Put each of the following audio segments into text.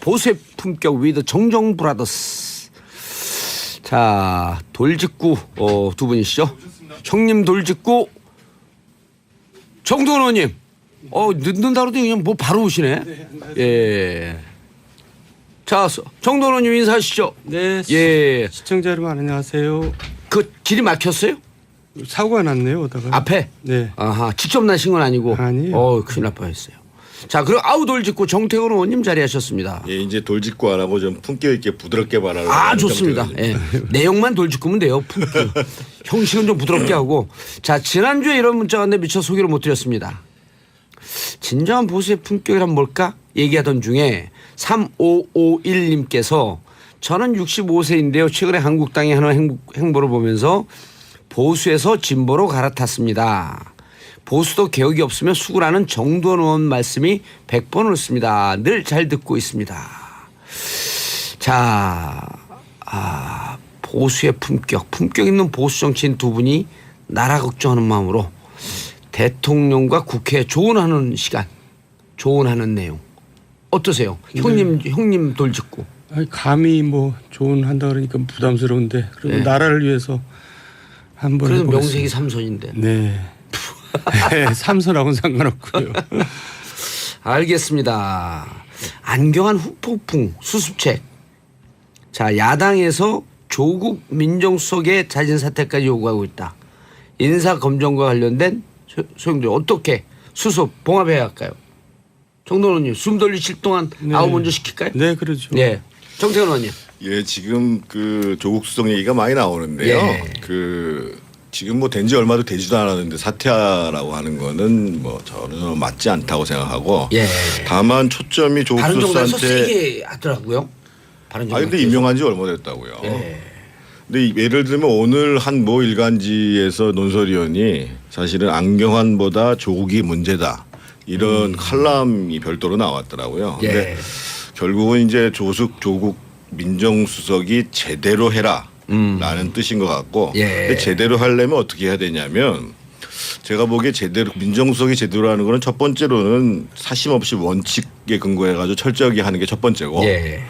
보수의 품격 위드 정정 브라더스. 자, 돌직구 두 분이시죠? 형님 돌직구 정동원 의원님. 늦는다 그러더니 그냥 뭐 바로 오시네. 예. 자, 정동원 의원님 인사하시죠. 네. 예. 시청자 여러분 안녕하세요. 그 길이 막혔어요? 사고가 났네요, 오다가. 앞에? 네. 아하, 직접 나신 건 아니고. 아니에요. 큰일 날 뻔했어요. 자, 그럼 돌직구 정태근 의원님 자리하셨습니다. 예, 이제 돌직구 안 하고 좀 품격 있게 부드럽게 말하려고. 좋습니다. 예. 내용만 돌직구면 돼요. 형식은 좀 부드럽게 하고. 자, 지난주에 이런 문자가 왔는데 미처 소개를 못 드렸습니다. 진정한 보수의 품격이란 뭘까? 얘기하던 중에 3551님께서 저는 65세인데요. 최근에 한국당이 하는 행보를 보면서 보수에서 진보로 갈아탔습니다. 보수도 개혁이 없으면 수구라는 정동원 의원 말씀이 100번을 습니다. 늘 잘 듣고 있습니다. 자, 보수의 품격 있는 보수 정치인 두 분이 나라 걱정하는 마음으로 대통령과 국회에 조언하는 시간, 조언하는 내용 어떠세요? 형님 돌직구. 감히 뭐 조언한다 그러니까 부담스러운데 그리고 네. 나라를 위해서 한번 그래도 해보겠습니다. 명색이 삼선인데. 네. 삼선하고는 상관없고요. 알겠습니다. 안경환 후폭풍 수습책. 자, 야당에서 조국 민정수석의 자진 사퇴까지 요구하고 있다. 인사검증과 관련된 소용돌이 어떻게 수습 봉합해야 할까요? 정동원 의원님 숨 돌리실 동안 아우 먼저 시킬까요? 네, 그렇죠. 네. 정태근 의원님. 예, 지금 그 조국 수석 얘기가 많이 나오는데요. 예. 지금 뭐 된 지 얼마도 되지도 않았는데 사퇴하라고 하는 거는 뭐 저는 맞지 않다고 생각하고. 예. 다만 초점이 조국 바른정당에서 수석한테. 세게 하더라고요. 바른정당. 근데 임명한 지 얼마 됐다고요. 예. 근데 예를 들면 오늘 한 모 일간지에서 논설위원이 사실은 안경환보다 조국이 문제다. 이런 칼럼이 별도로 나왔더라고요. 예. 근데 결국은 이제 조국 민정수석이 제대로 해라. 라는 뜻인 것 같고. 예. 근데 제대로 하려면 어떻게 해야 되냐면 제가 보기에 제대로 민정수석이 제대로 하는 거는 첫 번째로는 사심 없이 원칙에 근거해 가지고 철저하게 하는 게 첫 번째고. 예.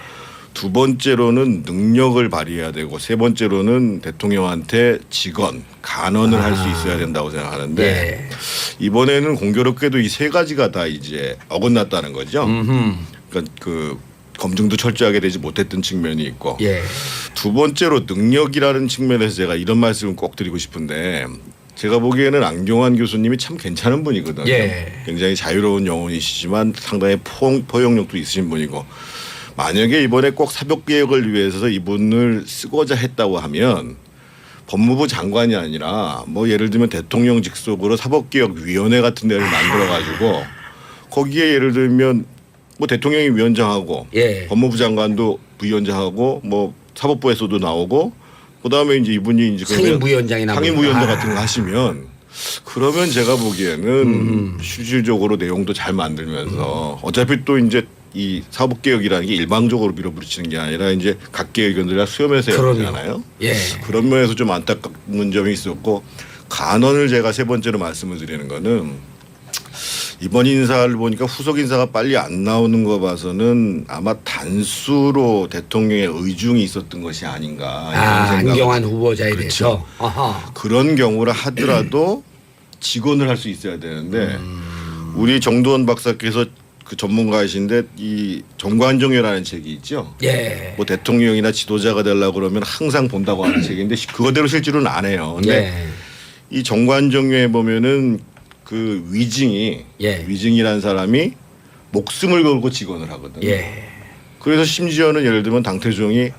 두 번째로는 능력을 발휘해야 되고 세 번째로는 대통령한테 직언, 간언을 할 수 있어야 된다고 생각하는데 예. 이번에는 공교롭게도 이 세 가지가 다 이제 어긋났다는 거죠. 그러니까 그 검증도 철저하게 되지 못했던 측면이 있고 예. 두 번째로 능력이라는 측면에서 제가 이런 말씀을 꼭 드리고 싶은데 제가 보기에는 안경환 교수님이 참 괜찮은 분이거든요. 예. 굉장히 자유로운 영혼이시지만 상당히 포용력도 있으신 분이고 만약에 이번에 꼭 사법개혁을 위해서 이분을 쓰고자 했다고 하면 법무부 장관이 아니라 뭐 예를 들면 대통령 직속으로 사법개혁위원회 같은 데를 만들어가지고 거기에 예를 들면 뭐 대통령이 위원장하고 예. 법무부 장관도 부위원장하고 뭐 사법부에서도 나오고 그다음에 이제 이분이 이제 상임부위원장이나 상임부위원장 같은 거 하시면 그러면 제가 보기에는 실질적으로 내용도 잘 만들면서 어차피 또 이제 이 사법개혁이라는 게 일방적으로 밀어붙이는 게 아니라 이제 각계 의견들을 수렴해서 해야 되잖아요. 예. 그런 면에서 좀 안타까운 점이 있었고 간언을 제가 세 번째로 말씀을 드리는 거는 이번 인사를 보니까 후속 인사가 빨리 안 나오는 거 봐서는 아마 단수로 대통령의 의중이 있었던 것이 아닌가 이런 생각을. 안경환 후보자에 그렇죠. 대해서. 아하. 그런 경우를 하더라도 직언을 할 수 있어야 되는데 우리 정두원 박사께서 그 전문가이신데 이 정관정여라는 책이 있죠. 예. 뭐 대통령이나 지도자가 되려고 그러면 항상 본다고 하는 책인데 그거대로 실제로는 안 해요. 근데 예. 이 정관정여에 보면은 그 위증이라는 사람이 목숨을 걸고 직언을 하거든요. 예. 그래서 심지어는 예를 들면 당태종이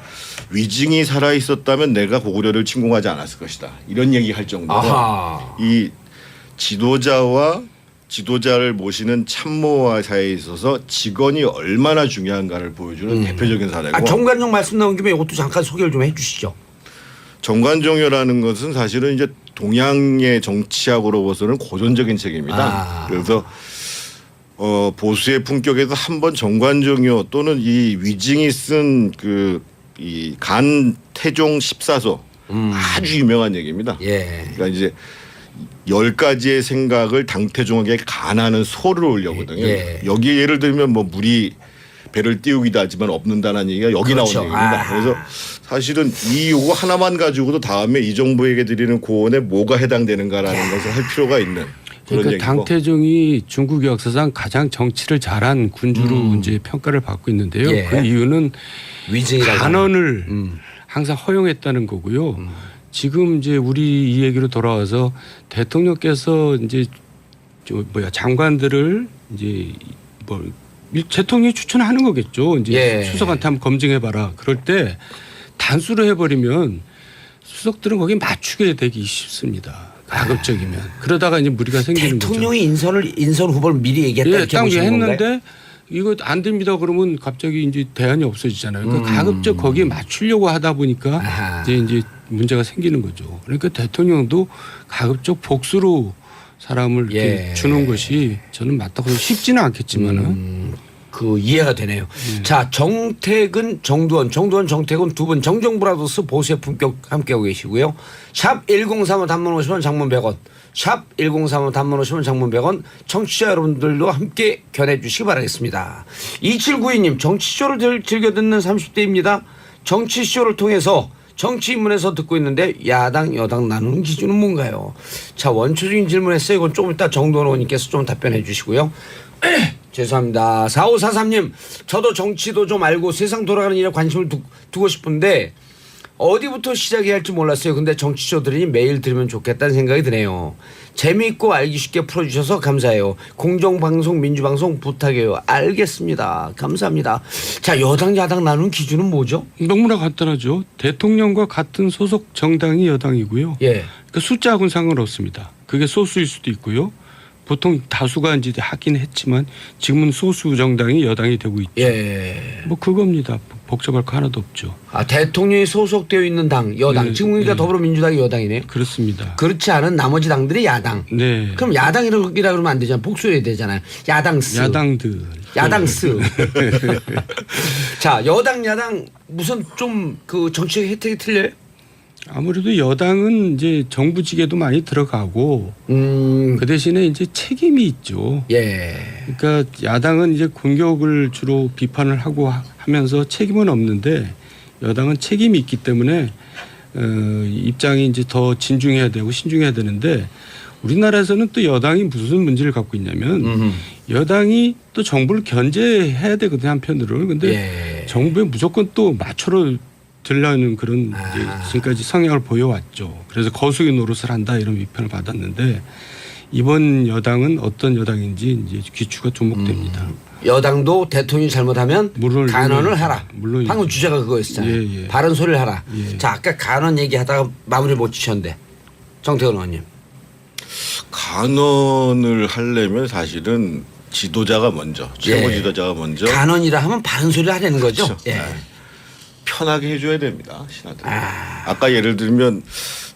위증이 살아 있었다면 내가 고구려를 침공하지 않았을 것이다. 이런 얘기할 정도로 아하. 이 지도자를 모시는 참모와 사이에 있어서 직언이 얼마나 중요한가를 보여주는 대표적인 사례고. 정관용 말씀 나온 김에 이것도 잠깐 소개를 좀 해주시죠. 정관정여라는 것은 사실은 이제 동양의 정치학으로 봐서는 고전적인 책입니다. 그래서 보수의 품격에서 한번 정관정여 또는 이 위증이 쓴 그 이 간태종 14소 아주 유명한 얘기입니다. 예. 그러니까 이제 10가지의 생각을 당태종에게 간하는 소를 올려거든요. 예. 여기에 예를 들면 뭐 물이 배를 띄우기도 하지만 없는다는 얘기가 여기 그렇죠. 나오는 얘기입니다. 그래서 사실은 이 요거 하나만 가지고도 다음에 이 정부에게 드리는 고언에 뭐가 해당되는가라는 것을 할 필요가 있는 그런 그러니까 얘기고. 당태종이 중국 역사상 가장 정치를 잘한 군주로 이제 평가를 받고 있는데요. 예. 그 이유는 위증이라고 간언을 항상 허용했다는 거고요. 지금 이제 우리 이 얘기로 돌아와서 대통령께서 이제 장관들을 이제 뭐 대통령이 추천하는 거겠죠. 이제 예. 수석한테 한번 검증해봐라. 그럴 때 단수로 해버리면 수석들은 거기에 맞추게 되기 쉽습니다. 가급적이면. 그러다가 이제 무리가 생기는 거죠. 대통령이 인선 후보를 미리 얘기했다 예, 이렇게 딱 보시는 건가요? 했는데 이거 안 됩니다. 그러면 갑자기 이제 대안이 없어지잖아요. 그러니까 가급적 거기에 맞추려고 하다 보니까 아하. 이제 문제가 생기는 거죠. 그러니까 대통령도 가급적 복수로 사람을 이렇게 예. 주는 것이 저는 맞다고 쉽지는 않겠지만은 그 이해가 되네요. 자, 정택은 정두원, 정택은 두 분 정정브라더스 보수의 품격 함께하고 계시고요. 샵 1035 단문 50원 장문 100원. 샵 1035 단문 50원 장문 100원. 청취자 여러분들도 함께 견해 주시기 바라겠습니다. 2792님 정치쇼를 즐겨 듣는 30대입니다. 정치쇼를 통해서 정치 인문에서 듣고 있는데 야당 여당 나누는 기준은 뭔가요? 자, 원초적인 질문했어요. 이건 조금 이따 정도원 의원님께서 좀 답변해 주시고요. 죄송합니다. 4543님 저도 정치도 좀 알고 세상 돌아가는 일에 관심을 두고 싶은데 어디부터 시작해야 할지 몰랐어요. 근데 정치쇼들이 매일 들으면 좋겠다는 생각이 드네요. 재미있고 알기 쉽게 풀어주셔서 감사해요. 공정방송 민주방송 부탁해요. 알겠습니다. 감사합니다. 자, 여당 야당 나누는 기준은 뭐죠? 너무나 간단하죠. 대통령과 같은 소속 정당이 여당이고요. 예. 그러니까 숫자하고는 상관없습니다. 그게 소수일 수도 있고요. 보통 다수가 이제 하긴 했지만 지금은 소수 정당이 여당이 되고 있죠. 예. 뭐 그겁니다. 복잡할 거 하나도 없죠. 아, 대통령이 소속되어 있는 당 여당. 네, 지금 그러니까 네. 더불어민주당이 여당이네요. 그렇습니다. 그렇지 않은 나머지 당들이 야당. 네. 그럼 야당이라 그러면 안 되잖아요. 복수해야 되잖아요. 야당스. 야당들. 야당스. 자, 여당 야당 무슨 좀 그 정치적 혜택이 틀려요? 아무래도 여당은 이제 정부직에도 많이 들어가고 그 대신에 이제 책임이 있죠. 예. 그러니까 야당은 이제 공격을 주로 비판을 하고 하면서 책임은 없는데 여당은 책임이 있기 때문에 입장이 이제 더 진중해야 되고 신중해야 되는데 우리나라에서는 또 여당이 무슨 문제를 갖고 있냐면 여당이 또 정부를 견제해야 되거든요, 한편으로는. 근데 예. 정부에 무조건 또 맞춰러 들라는 그런 이제 지금까지 성향을 보여왔죠. 그래서 거수의 노릇을 한다 이런 비판을 받았는데 이번 여당은 어떤 여당인지 이제 귀추가 주목됩니다. 여당도 대통령이 잘못하면 물론 간언을 하라. 물론 방금 주제가 그거였잖아요. 예, 예. 바른 소리를 하라. 예. 자, 아까 간언 얘기하다가 마무리 못 지셨는데 정태근 의원님. 간언을 하려면 사실은 지도자가 먼저 최고 예. 지도자가 먼저 간언이라 하면 바른 소리를 하라는 거죠. 그렇죠. 예. 네. 편하게 해줘야 됩니다. 신하들. 아까 예를 들면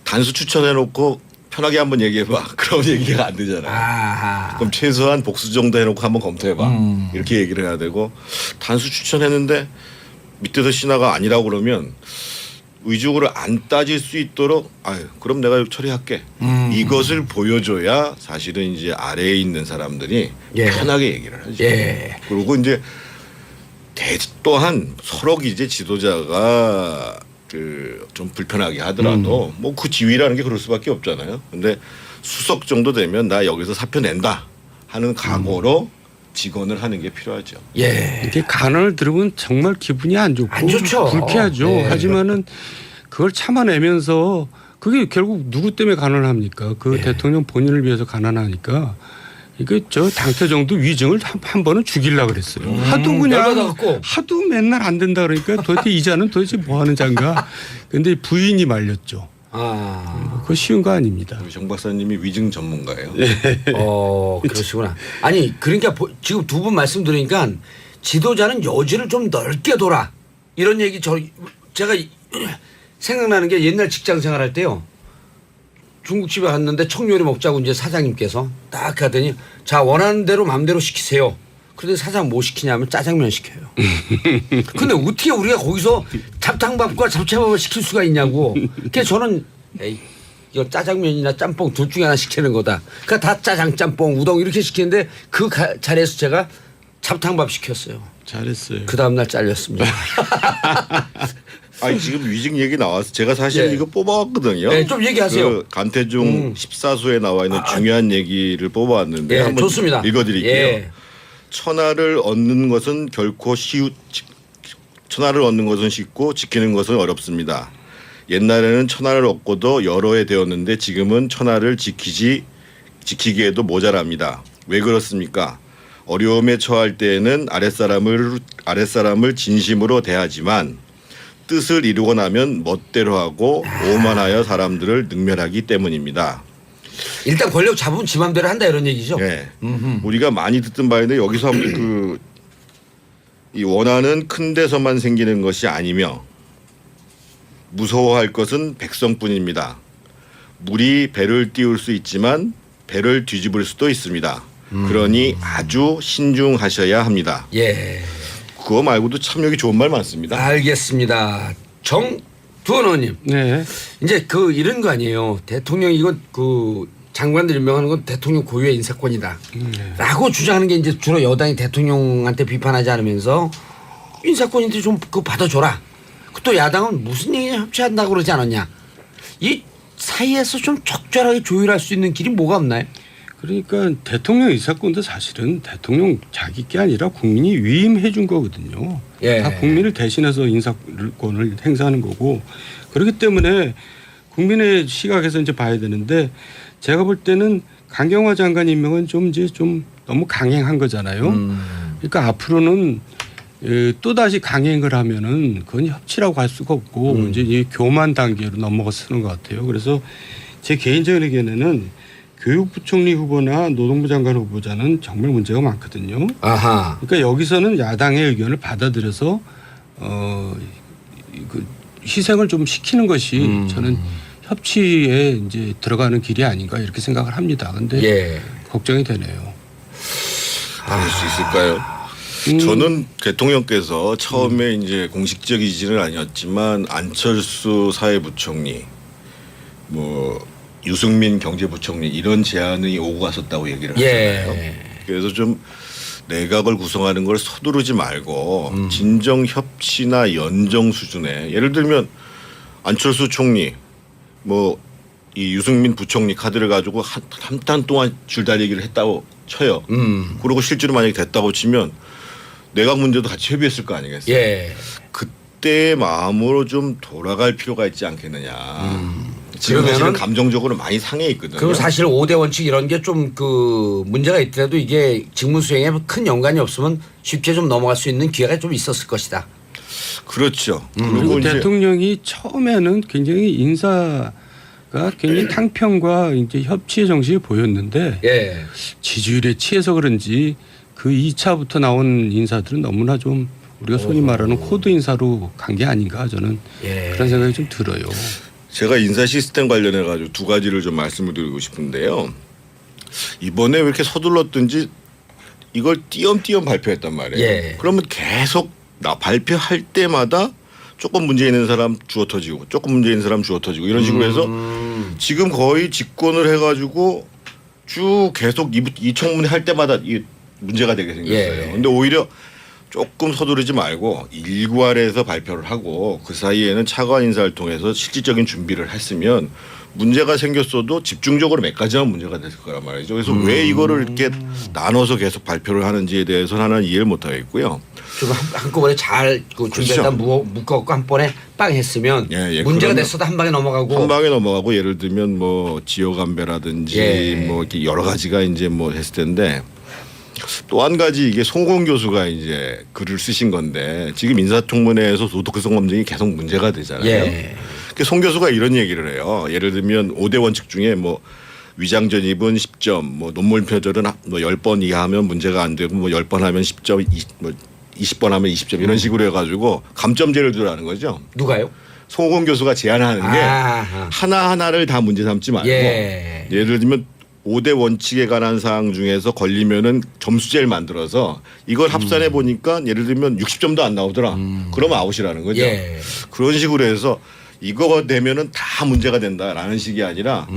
단수 추천해놓고 편하게 한번 얘기해봐. 그런 얘기가 안 되잖아요. 아하. 그럼 최소한 복수 정도 해놓고 한번 검토해봐. 이렇게 얘기를 해야 되고 단수 추천했는데 밑에서 신하가 아니라고 그러면 의중으로 안 따질 수 있도록 아유 그럼 내가 처리할게. 이것을 보여줘야 사실은 이제 아래에 있는 사람들이 예. 편하게 얘기를 하죠. 예. 그리고 이제 또한 서로 이제 지도자가 그 좀 불편하게 하더라도 뭐 그 지위라는 게 그럴 수밖에 없잖아요. 근데 수석 정도 되면 나 여기서 사표 낸다 하는 각오로 직언을 하는 게 필요하죠. 예. 이렇게 간언을 들으면 정말 기분이 안 좋고 안 좋죠. 불쾌하죠. 네. 하지만은 그걸 참아내면서 그게 결국 누구 때문에 간언을 합니까? 그 대통령 본인을 위해서 간언하니까 이게 저 당태정도 위증을 한 번은 죽이려고 그랬어요. 하도 그냥 열받아갖고. 하도 맨날 안 된다 그러니까 도대체 이자는 도대체 뭐 하는 자인가. 근데 부인이 말렸죠. 아. 그거 쉬운 거 아닙니다. 우리 정 박사님이 위증 전문가예요. 그러시구나. 아니, 그러니까 지금 두 분 말씀 들으니까 지도자는 여지를 좀 넓게 둬라. 이런 얘기 제가 생각나는 게 옛날 직장 생활할 때요. 중국집에 갔는데 청요리 먹자고 이제 사장님께서 딱 하더니 자, 원하는 대로 마음대로 시키세요. 그런데 사장 뭐 시키냐면 짜장면 시켜요. 근데 어떻게 우리가 거기서 잡탕밥과 잡채밥을 시킬 수가 있냐고. 그래서 저는 에이, 이거 짜장면이나 짬뽕 둘 중에 하나 시키는 거다. 그러니까 다 짜장, 짬뽕, 우동 이렇게 시키는데 그 자리에서 제가 잡탕밥 시켰어요. 잘했어요. 그 다음날 잘렸습니다. 아니 지금 위직 얘기 나와서 제가 사실 예. 이거 뽑아왔거든요. 네, 좀 얘기하세요. 그 간태중 14수에 나와 있는 중요한 얘기를 뽑아왔는데 예, 한번 좋습니다. 읽어드릴게요. 예. 천하를 얻는 것은 결코 천하를 얻는 것은 쉽고 지키는 것은 어렵습니다. 옛날에는 천하를 얻고도 여러 해 되었는데 지금은 천하를 지키기에도 모자랍니다. 왜 그렇습니까? 어려움에 처할 때에는 아랫사람을 진심으로 대하지만 뜻을 이루고 나면 멋대로 하고 오만하여 사람들을 능멸하기 때문입니다. 일단 권력 잡으면 지 맘대로 한다 이런 얘기죠. 네. 우리가 많이 듣던 바인데 여기서 이 원한은 큰 데서만 생기는 것이 아니며 무서워할 것은 백성뿐입니다. 물이 배를 띄울 수 있지만 배를 뒤집을 수도 있습니다. 그러니 아주 신중하셔야 합니다. 예. 그거 말고도 참 여기 좋은 말 많습니다. 알겠습니다. 정두원 의원님. 네. 이제 그 이런 거 아니에요. 대통령 이거 그 장관들 임명하는 건 대통령 고유의 인사권이다. 라고 주장하는 게 이제 주로 여당이 대통령한테 비판하지 않으면서 인사권인데 좀 그거 받아줘라. 또 야당은 무슨 얘기냐 협치한다고 그러지 않았냐. 이 사이에서 좀 적절하게 조율할 수 있는 길이 뭐가 없나요? 그러니까 대통령 인사권도 사실은 대통령 자기 게 아니라 국민이 위임해 준 거거든요. 예. 다 국민을 대신해서 인사권을 행사하는 거고 그렇기 때문에 국민의 시각에서 이제 봐야 되는데 제가 볼 때는 강경화 장관 임명은 좀 너무 강행한 거잖아요. 그러니까 앞으로는 또 다시 강행을 하면은 그건 협치라고 할 수가 없고 이제 이 교만 단계로 넘어가는 것 같아요. 그래서 제 개인적인 의견에는 교육부총리 후보나 노동부 장관 후보자는 정말 문제가 많거든요. 아하. 그러니까 여기서는 야당의 의견을 받아들여서 그 희생을 좀 시키는 것이 저는 협치에 이제 들어가는 길이 아닌가 이렇게 생각을 합니다. 그런데 예. 걱정이 되네요. 할 수 있을까요? 저는 대통령께서 처음에 이제 공식적이지는 아니었지만 안철수 사회부총리, 뭐 유승민 경제부총리 이런 제안이 오고 갔었다고 얘기를 하잖아요. 예. 그래서 좀 내각을 구성하는 걸 서두르지 말고 진정 협치나 연정 수준에 예를 들면 안철수 총리 뭐 이 유승민 부총리 카드를 가지고 한 달 동안 줄다리기를 했다고 쳐요. 그리고 실제로 만약에 됐다고 치면 내각 문제도 같이 협의했을 거 아니겠어요. 예. 그때의 마음으로 좀 돌아갈 필요가 있지 않겠느냐. 지금 그러면은 사실은 감정적으로 많이 상해 있거든요. 그리고 사실 5대 원칙 이런 게 좀 그 문제가 있더라도 이게 직무 수행에 큰 연관이 없으면 쉽게 좀 넘어갈 수 있는 기회가 좀 있었을 것이다. 그렇죠. 그리고 이제 대통령이 처음에는 굉장히 인사가 굉장히 탕평과 이제 협치의 정신이 보였는데 예. 지지율에 취해서 그런지 그 2차부터 나온 인사들은 너무나 좀 우리가 소위 말하는 코드 인사로 간 게 아닌가 저는 예. 그런 생각이 좀 들어요. 제가 인사 시스템 관련해 가지고 두 가지를 좀 말씀을 드리고 싶은데요. 이번에 왜 이렇게 서둘렀든지 이걸 띄엄띄엄 발표했단 말이에요. 예. 그러면 계속 발표할 때마다 조금 문제 있는 사람 주워 터지고 조금 문제 있는 사람 주워 터지고 이런 식으로 해서 지금 거의 집권을 해가지고 쭉 계속 이 청문회 할 때마다 이 문제가 되게 생겼어요. 예. 근데 오히려 조금 서두르지 말고 일괄해서 발표를 하고 그 사이에는 차관 인사를 통해서 실질적인 준비를 했으면 문제가 생겼어도 집중적으로 몇 가지만 문제가 됐을 거란 말이죠. 그래서 왜 이거를 이렇게 나눠서 계속 발표를 하는지에 대해서 하나는 이해를 못 하겠고요. 좀 한꺼번에 잘 준비했다 묶어갖고 한 번에 빵 했으면 예, 문제가 그러면 됐어도 한 방에 넘어가고 한 방에 넘어가고 예를 들면 뭐 지역안배라든지 예. 뭐 이렇게 여러 가지가 이제 뭐 했을 텐데 또 한 가지 이게 송공 교수가 이제 글을 쓰신 건데 지금 인사청문회에서 도덕성 검증이 계속 문제가 되잖아요. 예. 송 교수가 이런 얘기를 해요. 예를 들면 5대 원칙 중에 뭐 위장 전입은 10점, 뭐 논문 표절은 뭐 10번 이하하면 문제가 안 되고 뭐 10번 하면 10점, 20번 하면 20점 이런 식으로 해가지고 감점제를 두라는 거죠. 누가요? 송공 교수가 제안하는 게 아하. 하나하나를 다 문제 삼지 말고 예. 예를 들면 5대 원칙에 관한 사항 중에서 걸리면은 점수제를 만들어서 이걸 합산해 보니까 예를 들면 60점도 안 나오더라. 그러면 아웃이라는 거죠. 예. 그런 식으로 해서 이거가 되면은 다 문제가 된다라는 식이 아니라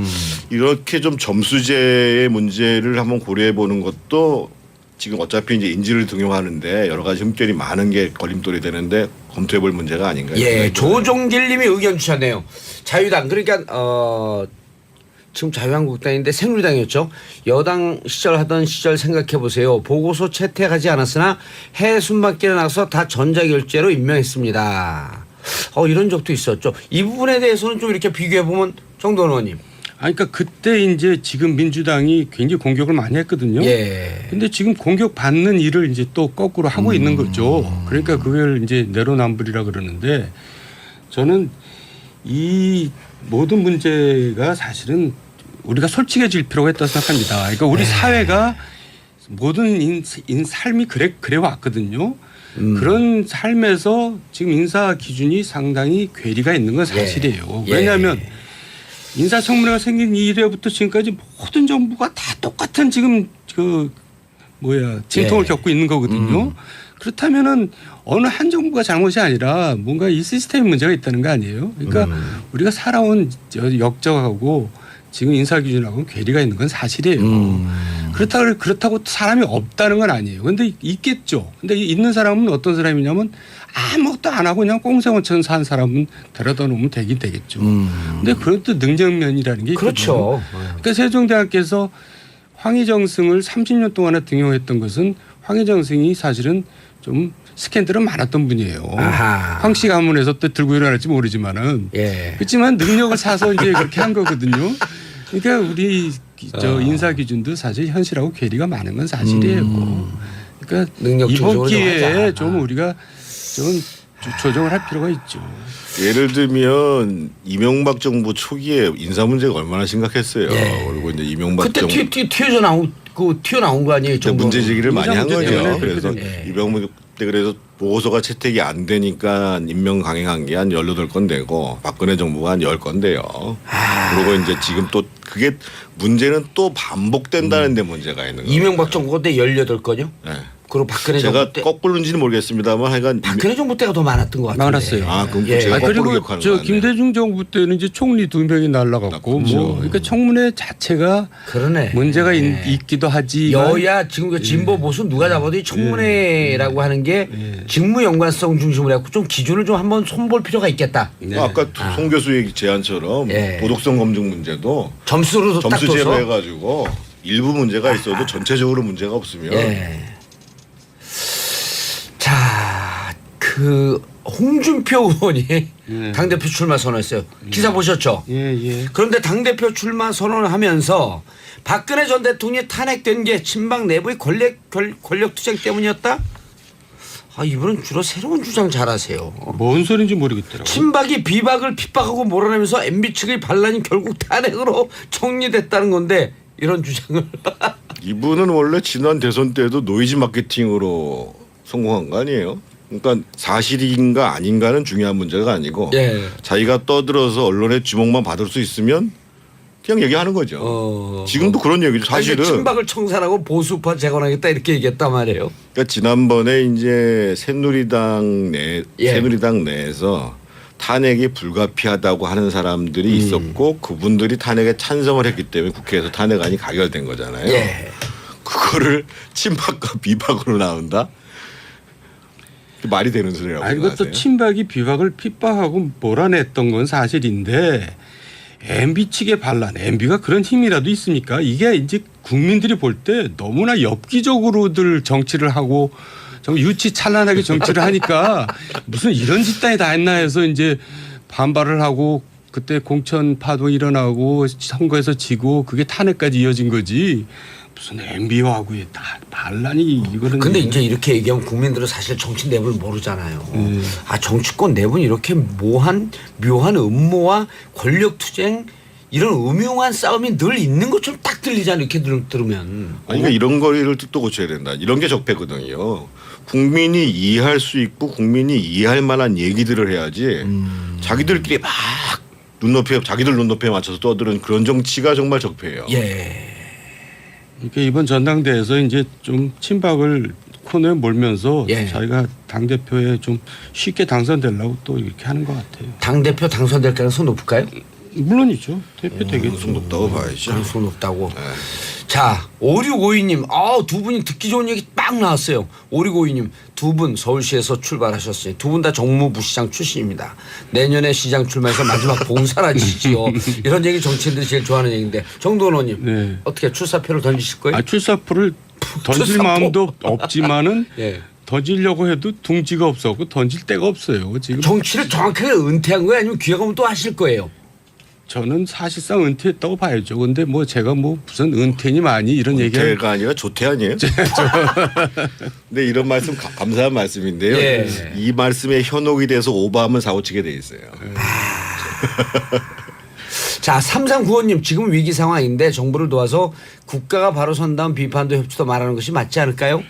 이렇게 좀 점수제의 문제를 한번 고려해 보는 것도 지금 어차피 이제 인지를 등용하는데 여러 가지 흠결이 많은 게 걸림돌이 되는데 검토해볼 문제가 아닌가요? 예, 조종길님이 의견 주셨네요. 자유당 그러니까 지금 자유한국당인데 새누리당이었죠. 여당 시절 하던 시절 생각해 보세요. 보고서 채택하지 않았으나 해외 순방길에 나가서 다 전자결제로 임명했습니다. 이런 적도 있었죠. 이 부분에 대해서는 좀 이렇게 비교해 보면 정도원 의원님. 그러니까 그때 이제 지금 민주당이 굉장히 공격을 많이 했거든요. 예. 근데 지금 공격 받는 일을 이제 또 거꾸로 하고 있는 거죠. 그러니까 그걸 이제 내로남불이라 그러는데 저는 이 모든 문제가 사실은 우리가 솔직해질 필요가 있다고 생각합니다. 그러니까 우리 사회가 모든 삶이 그래 왔거든요. 그런 삶에서 지금 인사 기준이 상당히 괴리가 있는 건 사실이에요. 왜냐하면 인사청문회가 생긴 이래부터 지금까지 모든 정부가 다 똑같은 지금 진통을 겪고 있는 거거든요. 그렇다면은 어느 한 정부가 잘못이 아니라 뭔가 이 시스템 문제가 있다는 거 아니에요. 그러니까 우리가 살아온 역적하고 지금 인사 기준하고는 괴리가 있는 건 사실이에요. 그렇다고 사람이 없다는 건 아니에요. 그런데 있겠죠. 근데 있는 사람은 어떤 사람이냐면 아무것도 안 하고 그냥 꽁생원처럼 산 사람은 데려다 놓으면 되긴 되겠죠. 근데 그런 또 능력면이라는 게 있거든요. 그렇죠. 그러니까 세종대학교에서 황희정승을 30년 동안에 등용했던 것은 황희정승이 사실은 좀 스캔들은 많았던 분이에요. 아하. 황씨 가문에서 또 들고 일어날지 모르지만은. 예. 그렇지만 능력을 사서 이제 그렇게 한 거거든요. 그러니까 우리 인사 기준도 사실 현실하고 괴리가 많은 건 사실이에요. 그러니까 능력 이번 조정을 기회에 좀 우리가 좀 조정을 할 필요가 있죠. 예를 들면 이명박 정부 초기에 인사 문제가 얼마나 심각했어요. 그리고 이제 이명박 그때 정부 튀어나온 거 아니에요? 그때 문제 제기를 많이 한 문제 거죠. 때문에 그래서 이명박 때 그래서 보고서가 채택이 안 되니까 임명 강행한 게 한 18건 되고 박근혜 정부가 한 10건 돼요. 그리고 이제 지금 또 그게 문제는 또 반복된다는 데 문제가 있는 거예요. 이명박 정부 때 18건요? 네. 그리고 박근혜 제가 정부 때 거꾸로인지는 모르겠습니다만 하여간 박근혜 정부 때가 더 많았던 것 같은데. 많았어요. 그럼 예. 제가 거꾸로 그리고 기억하는 저 거 같네요. 김대중 정부 때는 이제 총리 2명이 날라갔고 뭐 그러니까 청문회 자체가 그러네. 문제가 있기도 하지. 여야 지금 그 진보 보수 누가 잡아도 이 청문회라고 하는 게 직무 연관성 중심으로 해갖고 좀 기준을 좀 한번 손볼 필요가 있겠다. 아까 송 교수의 제안처럼 도덕성 검증 문제도 점수로 딱 점수제로 둬서. 해가지고 일부 문제가 있어도 전체적으로 문제가 없으면 자, 홍준표 의원이 당대표 출마 선언했어요. 기사 보셨죠? 예. 그런데 당대표 출마 선언을 하면서 박근혜 전 대통령이 탄핵된 게 친박 내부의 권력 투쟁 때문이었다? 이분은 주로 새로운 주장 잘하세요. 뭔 소리인지 모르겠더라고요. 친박이 비박을 핍박하고 몰아내면서 MB 측의 반란이 결국 탄핵으로 정리됐다는 건데 이런 주장을. 이분은 원래 지난 대선 때도 노이즈 마케팅으로 성공한 거 아니에요? 그러니까 사실인가 아닌가는 중요한 문제가 아니고 자기가 떠들어서 언론의 주목만 받을 수 있으면 그냥 얘기하는 거죠. 지금도 그런 얘기죠. 사실은 친박을 청산하고 보수파 재건하겠다 이렇게 얘기했단 말이에요. 그러니까 지난번에 이제 새누리당 내에서 탄핵이 불가피하다고 하는 사람들이 있었고 그분들이 탄핵에 찬성을 했기 때문에 국회에서 탄핵안이 가결된 거잖아요. 그거를 친박과 비박으로 나온다? 말이 되는 소리라고 생각하세요? 이것도 친박이 비박을 핍박하고 몰아냈던 건 사실인데 MB 측의 반란, MB가 그런 힘이라도 있습니까? 이게 이제 국민들이 볼 때 너무나 엽기적으로들 정치를 하고 정말 유치찬란하게 정치를 하니까 무슨 이런 짓단이 다 했나 해서 이제 반발을 하고 그때 공천 파동 일어나고 선거에서 지고 그게 탄핵까지 이어진 거지. 무슨 MB하고 다 반란이 이거는. 근데 이제 이렇게 얘기하면 국민들은 사실 정치 내부를 모르잖아요. 정치권 내부는 이렇게 묘한 음모와 권력 투쟁 이런 음흉한 싸움이 늘 있는 것처럼 딱 들리잖아요. 이렇게 들으면. 그러니까 이런 거를 뜻도 고쳐야 된다. 이런 게 적폐거든요. 국민이 이해할 수 있고 국민이 이해할 만한 얘기들을 해야지 자기들끼리 막 자기들 눈높이에 맞춰서 떠드는 그런 정치가 정말 적폐예요. 그러니까 이번 전당대회에서 이제 좀 친박을 코너에 몰면서 자기가 당대표에 좀 쉽게 당선되려고 또 이렇게 하는 것 같아요. 당대표 당선될 가능성 높을까요? 물론이죠. 대표 되겠죠. 높다고 봐야죠. 가능성 높다고. 자, 5652님, 두 분이 듣기 좋은 얘기 막 나왔어요. 5652님, 두 분 서울시에서 출발하셨어요. 두 분 다 정무부시장 출신입니다. 내년에 시장 출마해서 마지막 봉사라지지요. 이런 얘기 정치인들이 제일 좋아하는 얘기인데 정도원 의원님, 네. 어떻게 출사표를 던지실 거예요? 출사표를 던질 출사표. 마음도 없지만은 예. 던지려고 해도 둥지가 없었고 던질 데가 없어요. 지금 정치를 정확하게 은퇴한 거예요? 아니면 기회가 오면 또 하실 거예요? 저는 사실상 은퇴했다고 봐야죠. 근데 뭐 제가 뭐 무슨 은퇴니 많이 이런 얘기를 은퇴가 아니라 조퇴 아니에요? 근데 이런 말씀 감사한 말씀인데요. 예. 이 말씀에 현혹이 돼서 오버하면 사고치게 돼 있어요. 자, 3395님, 지금 위기 상황인데 정부를 도와서 국가가 바로 선다면 비판도 협치도 말하는 것이 맞지 않을까요?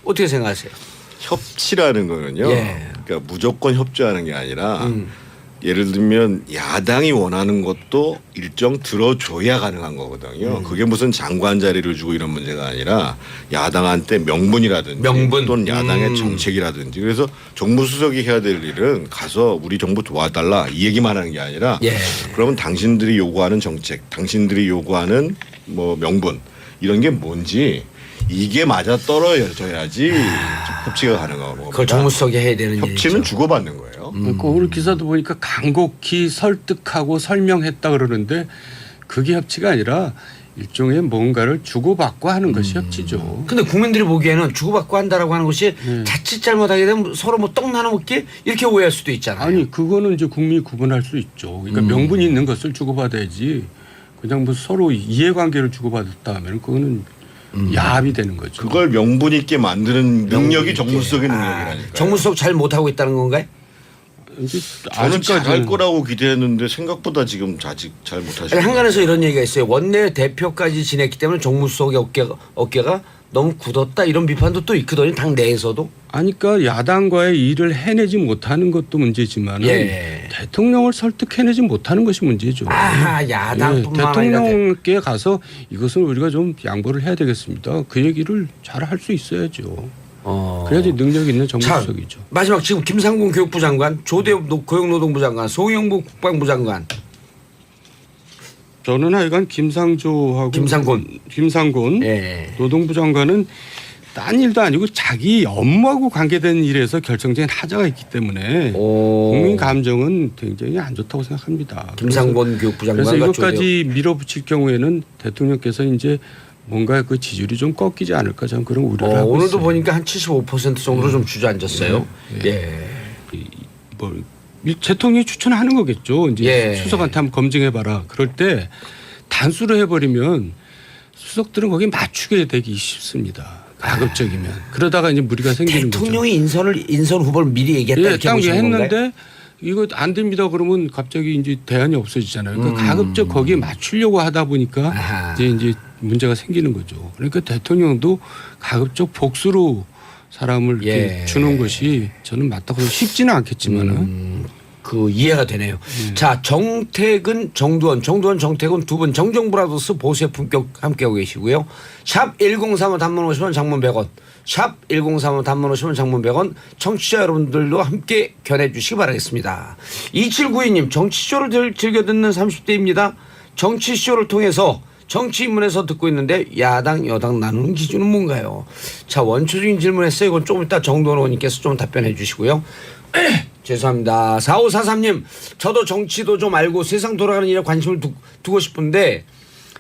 어떻게 생각하세요? 협치라는 거는요. 예. 그러니까 무조건 협조하는 게 아니라 예를 들면 야당이 원하는 것도 일정 들어줘야 가능한 거거든요. 그게 무슨 장관 자리를 주고 이런 문제가 아니라 야당한테 명분이라든지 명분. 또는 야당의 정책이라든지 그래서 정무수석이 해야 될 일은 가서 우리 정부 도와달라 이 얘기만 하는 게 아니라 예. 그러면 당신들이 요구하는 정책, 당신들이 요구하는 뭐 명분 이런 게 뭔지 이게 맞아 떨어져야지 협치가 가능하고 그걸 정무수석이 해야 되는 협치는 일이죠. 주고받는 거예요. 그 오늘 기사도 보니까 간곡히 설득하고 설명했다 그러는데 그게 협치가 아니라 일종의 뭔가를 주고받고 하는 것이 협치죠. 근데 국민들이 보기에는 주고받고 한다라고 하는 것이 자칫 잘못하게 되면 서로 뭐 떡 나눠 먹기 이렇게 오해할 수도 있잖아요. 아니 그거는 이제 국민이 구분할 수 있죠. 그러니까 명분이 있는 것을 주고받아야지 그냥 뭐 서로 이해관계를 주고받았다 하면 그거는 야합이 되는 거죠. 그걸 명분 있게 만드는 능력이 정무수석의 능력이라니까요. 정무수석 잘 못하고 있다는 건가요? 저는 잘할 거라고 기대했는데 생각보다 지금 아직 잘 못하시고. 아니, 한간에서 이런 얘기가 있어요. 원내 대표까지 지냈기 때문에 정무수석의 어깨가 너무 굳었다 이런 비판도 또 있거든요. 당 내에서도. 아니 그러니까 야당과의 일을 해내지 못하는 것도 문제지만 예. 대통령을 설득해내지 못하는 것이 문제죠. 야당뿐만 아니라 대통령께 가서 이것은 우리가 좀 양보를 해야 되겠습니다. 그 얘기를 잘 할 수 있어야죠. 그래야지 능력 있는 정무수석이죠. 마지막 지금 김상곤 교육부 장관, 조대엽 고용노동부 장관, 송영무 국방부 장관. 저는 하여간 김상곤 예. 노동부 장관은 딴 일도 아니고 자기 업무하고 관계된 일에서 결정적인 하자가 있기 때문에 국민 감정은 굉장히 안 좋다고 생각합니다. 김상곤 교육부 장관과 그래서 이것까지 밀어붙일 경우에는 대통령께서 이제 뭔가 그 지지율이 좀 꺾이지 않을까 저는 그런 우려를 하고 오늘도 있어요. 보니까 한 75% 정도로 좀 주저앉았어요. 뭐 대통령이 추천하는 거겠죠. 이제 수석한테 한번 검증해봐라. 그럴 때 단수로 해버리면 수석들은 거기에 맞추게 되기 쉽습니다. 가급적이면. 그러다가 이제 무리가 생기는 거죠. 대통령이 인선 후보를 미리 얘기했다 이렇게 딱 보시는 했는데 건가요? 이거 안 됩니다. 그러면 갑자기 이제 대안이 없어지잖아요. 그러니까 가급적 거기에 맞추려고 하다 보니까 이제 문제가 생기는 거죠. 그러니까 대통령도 가급적 복수로 사람을 이렇게 주는 것이 저는 맞다고 쉽지는 않겠지만은 그 이해가 되네요. 자, 정태근, 정두원, 정태근 두 분 정정브라더스 보수의 품격 함께하고 계시고요. 샵 1035 단문 50원 장문 100원. 샵 1035 단문 50원 장문 100원. 청취자 여러분들도 함께 견해 주시기 바라겠습니다. 2792님 정치쇼를 즐겨 듣는 30대입니다. 정치쇼를 통해서 정치 입문에서 듣고 있는데 야당 여당 나누는 기준은 뭔가요? 자, 원초적인 질문했어요. 이건 조금 이따 정도원 의원님께서 좀 답변해 주시고요. 죄송합니다. 4543님 저도 정치도 좀 알고 세상 돌아가는 일에 관심을 두고 싶은데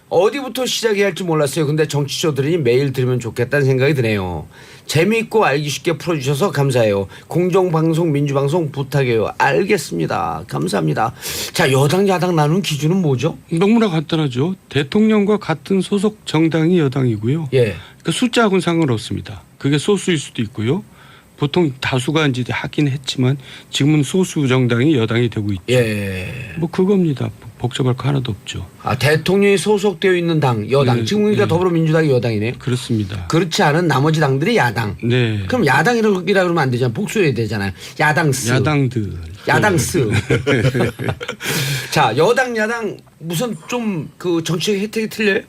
어디부터 시작해야 할지 몰랐어요. 근데 정치쇼 들으니 매일 들으면 좋겠다는 생각이 드네요. 재미있고 알기 쉽게 풀어주셔서 감사해요. 공정방송 민주방송 부탁해요. 알겠습니다. 감사합니다. 자, 여당 야당 나누는 기준은 뭐죠? 너무나 간단하죠. 대통령과 같은 소속 정당이 여당이고요. 예. 그러니까 숫자하고는 상관없습니다. 그게 소수일 수도 있고요. 보통 다수가 이제 하긴 했지만 지금은 소수 정당이 여당이 되고 있죠. 예. 뭐 그겁니다. 복잡할 거 하나도 없죠. 아, 대통령이 소속되어 있는 당 여당. 지금 그러니까 더불어민주당이 여당이네요. 그렇습니다. 그렇지 않은 나머지 당들이 야당. 네. 그럼 야당이라 그러면 안 되잖아요. 복수해야 되잖아요. 야당스. 야당들. 야당스. 자, 여당 야당 무슨 좀 그 정치적 혜택이 틀려요?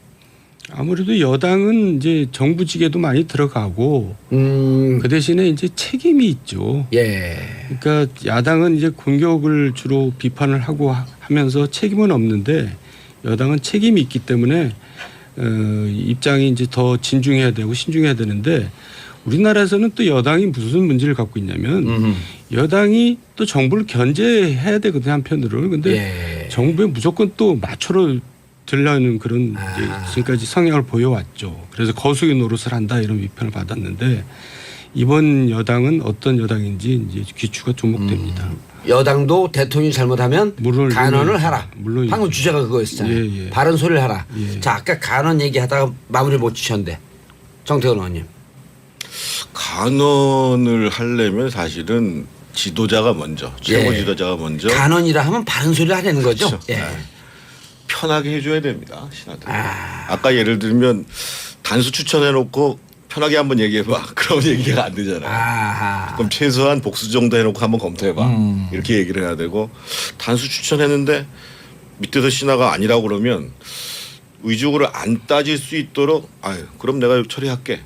아무래도 여당은 이제 정부직에도 많이 들어가고 그 대신에 이제 책임이 있죠. 예. 그러니까 야당은 이제 공격을 주로 비판을 하고 하면서 책임은 없는데 여당은 책임이 있기 때문에 입장이 이제 더 진중해야 되고 신중해야 되는데 우리나라에서는 또 여당이 무슨 문제를 갖고 있냐면 여당이 또 정부를 견제해야 되거든요 한편으로는. 근데 정부에 무조건 또 맞춰로 들려는 그런 이제 지금까지 성향을 보여왔죠. 그래서 거수의 노릇을 한다 이런 비판을 받았는데 이번 여당은 어떤 여당인지 이제 귀추가 주목됩니다. 여당도 대통령이 잘못하면 간언을 하라. 물론 방금 주제가 그거였잖아요. 예. 바른 소리를 하라. 예. 자 아까 간언 얘기하다가 마무리 못 지셨는데 정태근 의원님. 간언을 하려면 사실은 지도자가 먼저 최고 예. 지도자가 먼저 간언이라 하면 바른 소리를 하라는 거죠. 그렇죠. 예. 네. 편하게 해줘야 됩니다 신하들. 아까 예를 들면 단수 추천해놓고 편하게 한번 얘기해봐. 그럼 얘기가 안 되잖아요. 아하. 그럼 최소한 복수 정도 해놓고 한번 검토해봐. 이렇게 얘기를 해야 되고 단수 추천했는데 밑에서 신하가 아니라고 그러면 의중으로 안 따질 수 있도록 아유 그럼 내가 처리할게.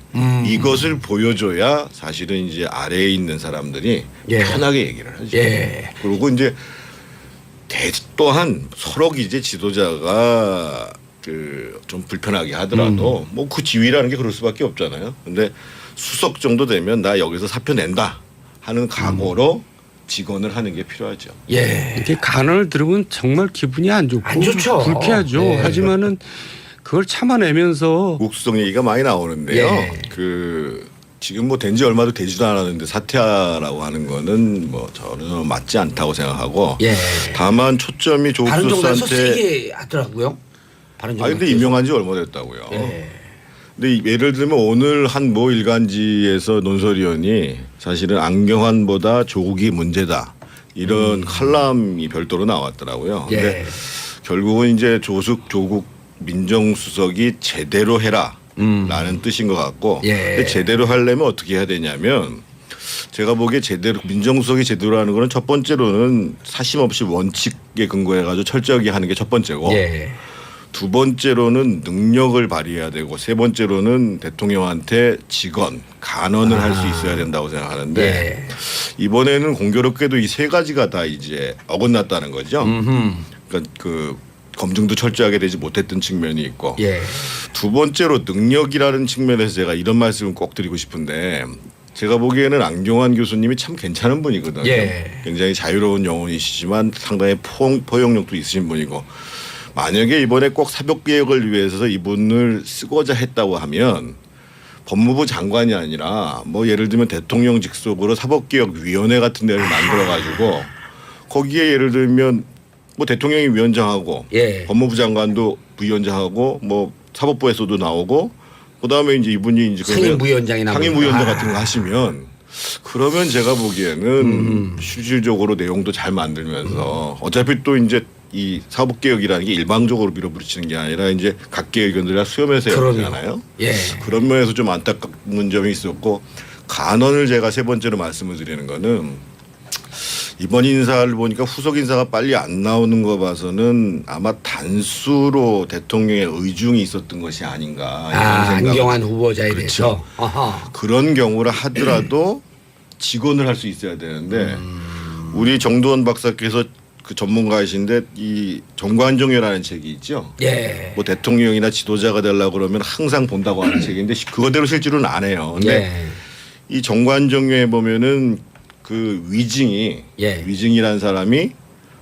이것을 보여줘야 사실은 이제 아래에 있는 사람들이 예. 편하게 얘기를 하죠. 예. 그리고 이제 또한 서로 이제 지도자가 그 좀 불편하게 하더라도 뭐 그 지위라는 게 그럴 수밖에 없잖아요. 근데 수석 정도 되면 나 여기서 사표 낸다 하는 각오로 직언을 하는 게 필요하죠. 예. 이렇게 간언을 들으면 정말 기분이 안 좋고 안 좋죠. 불쾌하죠. 예. 하지만은 그걸 참아내면서 옥수성 얘기가 많이 나오는데요. 예. 그 지금 뭐 된 지 얼마도 되지도 않았는데 사퇴하라고 하는 거는 뭐 전혀 맞지 않다고 생각하고 예. 다만 초점이 바른 정당에서 조국수한테 세게 하더라고요. 바른 아 근데 임명한 지 얼마 됐다고요. 예. 근데 예를 들면 오늘 한 모 일간지에서 논설위원이 사실은 안경환보다 조국이 문제다 이런 칼럼이 별도로 나왔더라고요. 근데 예. 결국은 이제 조국 민정수석이 제대로 해라라는 뜻인 것 같고 예. 근데 제대로 하려면 어떻게 해야 되냐면 제가 보기에 제대로 민정수석이 제대로 하는 거는 첫 번째로는 사심 없이 원칙에 근거해 가지고 철저하게 하는 게 첫 번째고 예. 두 번째로는 능력을 발휘해야 되고 세 번째로는 대통령한테 직언, 간언을 할 수 있어야 된다고 생각하는데 예. 이번에는 공교롭게도 이 세 가지가 다 이제 어긋났다는 거죠. 그러니까 그 검증도 철저하게 되지 못했던 측면이 있고 예. 두 번째로 능력이라는 측면에서 제가 이런 말씀을 꼭 드리고 싶은데 제가 보기에는 안경환 교수님이 참 괜찮은 분이거든요. 예. 굉장히 자유로운 영혼이시지만 상당히 포용력도 있으신 분이고 만약에 이번에 꼭 사법개혁을 위해서 이분을 쓰고자 했다고 하면 법무부 장관이 아니라 뭐 예를 들면 대통령 직속으로 사법개혁위원회 같은 데를 만들어 가지고 거기에 예를 들면 뭐 대통령이 위원장하고 예. 법무부 장관도 부위원장하고 뭐 사법부에서도 나오고 그다음에 이제 이분이 이제 상임부위원장이 나오고 상임부위원장 같은 거 하시면 그러면 제가 보기에는 실질적으로 내용도 잘 만들면서 어차피 또 이제 이 사법개혁이라는 게 일방적으로 밀어붙이는 게 아니라 이제 각계 의견들을 수렴해서 해야 되잖아요. 예. 그런 면에서 좀 안타까운 점이 있었고 간언을 제가 세 번째로 말씀을 드리는 거는 이번 인사를 보니까 후속 인사가 빨리 안 나오는 거 봐서는 아마 단수로 대통령의 의중이 있었던 것이 아닌가 이런 생각. 안경환 후보자에 그렇죠. 대해서. 아하. 그런 경우를 하더라도 직언을 할 수 있어야 되는데 우리 정두원 박사께서 그 전문가이신데 이 정관종려라는 책이 있죠. 예. 뭐 대통령이나 지도자가 되려고 그러면 항상 본다고 하는 책인데 그거대로 실제로는 안 해요. 근데 예. 이 정관종려에 보면은 그 위증이 예. 위증이라는 사람이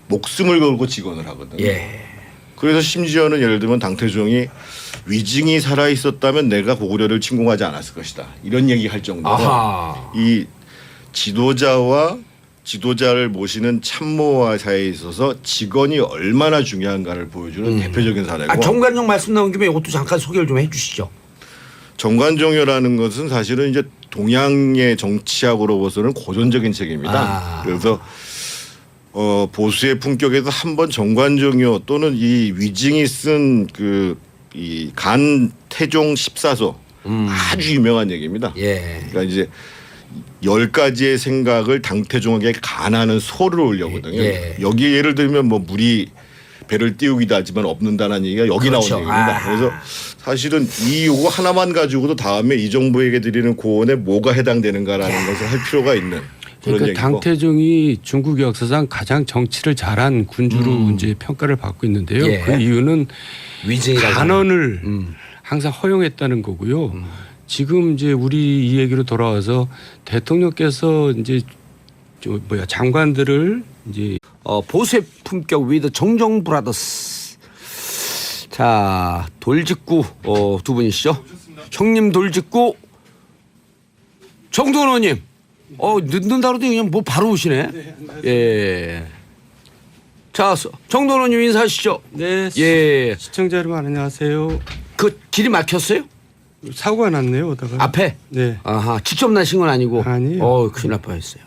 목숨을 걸고 직언을 하거든요. 예. 그래서 심지어는 예를 들면 당태종이 위증이 살아 있었다면 내가 고구려를 침공하지 않았을 것이다. 이런 얘기할 정도로 아하. 이 지도자와 지도자를 모시는 참모와 사이에 있어서 직언이 얼마나 중요한가를 보여주는 대표적인 사례고 정관용 말씀 나온 김에 이것도 잠깐 소개를 좀 해주시죠. 정관종려라는 것은 사실은 이제 동양의 정치학으로 봐서는 고전적인 책입니다. 아. 그래서 보수의 품격에서 한번 정관종려 또는 이 위증이 쓴 그 이 간태종 14소 아주 유명한 얘기입니다. 예. 그러니까 이제 10가지의 생각을 당태종에게 간하는 소를 올려거든요. 예. 여기에 예를 들면 뭐 물이 배를 띄우기도 하지만 없는다는 얘기가 여기 그렇죠. 나오는 얘기입니다. 아. 그래서 사실은 이 요거 하나만 가지고도 다음에 이 정부에게 드리는 고언에 뭐가 해당되는가라는 것을 할 필요가 있는 그런 그러니까 얘기고. 당태종이 중국 역사상 가장 정치를 잘한 군주로 이제 평가를 받고 있는데요. 예. 그 이유는 위증이라고 간언을 항상 허용했다는 거고요. 지금 이제 우리 이 얘기로 돌아와서 대통령께서 이제 장관들을 이제 보수의 품격 위드 정정 브라더스. 자, 돌직구 두 분이시죠? 형님 돌직구 정동원 의원님. 늦는다 그러더니 그냥 뭐 바로 오시네. 예. 자, 정동원 의원님 인사하시죠. 네. 예. 시청자 여러분 안녕하세요. 그 길이 막혔어요? 사고가 났네요. 오다가. 앞에? 네. 아하, 직접 나신 건 아니고. 아니에요. 큰일 날 뻔했어요.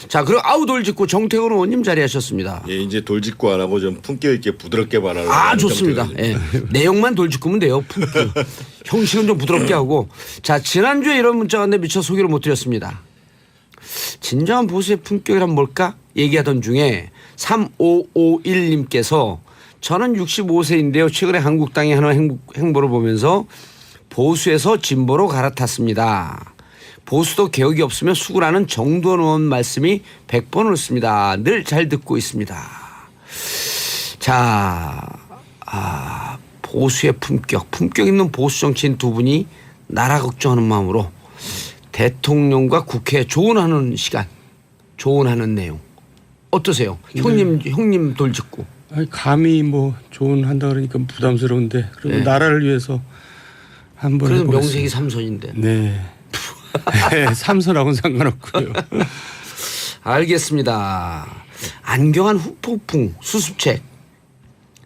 자, 그리고 돌직구 정태근 의원님 자리하셨습니다. 예, 이제 돌직구 안 하고 좀 품격 있게 부드럽게 말하는. 좋습니다. 예. 내용만 돌직구면 돼요. 형식은 좀 부드럽게 하고. 자, 지난주에 이런 문자가 왔는데 미처 소개를 못 드렸습니다. 진정한 보수의 품격이란 뭘까? 얘기하던 중에 3551님께서 저는 65세인데요. 최근에 한국당이 하는 행보를 보면서 보수에서 진보로 갈아탔습니다. 보수도 개혁이 없으면 수구라는 정도원 의원 말씀이 100번을 씁니다. 늘 잘 듣고 있습니다. 자, 보수의 품격 있는 보수 정치인 두 분이 나라 걱정하는 마음으로 대통령과 국회에 조언하는 시간, 조언하는 내용 어떠세요? 형님 돌직구. 감히 뭐 조언한다 그러니까 부담스러운데 그래도 네. 나라를 위해서 한번 그래도 해보겠습니다. 명색이 삼선인데. 네. 삼선하고는 상관없고요. 알겠습니다. 안경환 후폭풍 수습책.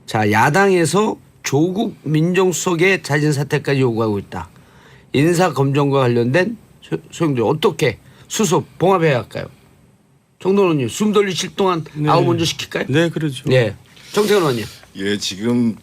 자, 야당에서 조국 민정수석의 자진 사퇴까지 요구하고 있다. 인사 검증과 관련된 소용돌이 어떻게 수습 봉합해야 할까요? 정동원 의원님 숨 돌리실 동안 네. 아우 먼저 시킬까요? 네, 그렇죠. 네. 정태근 의원님. 예, 지금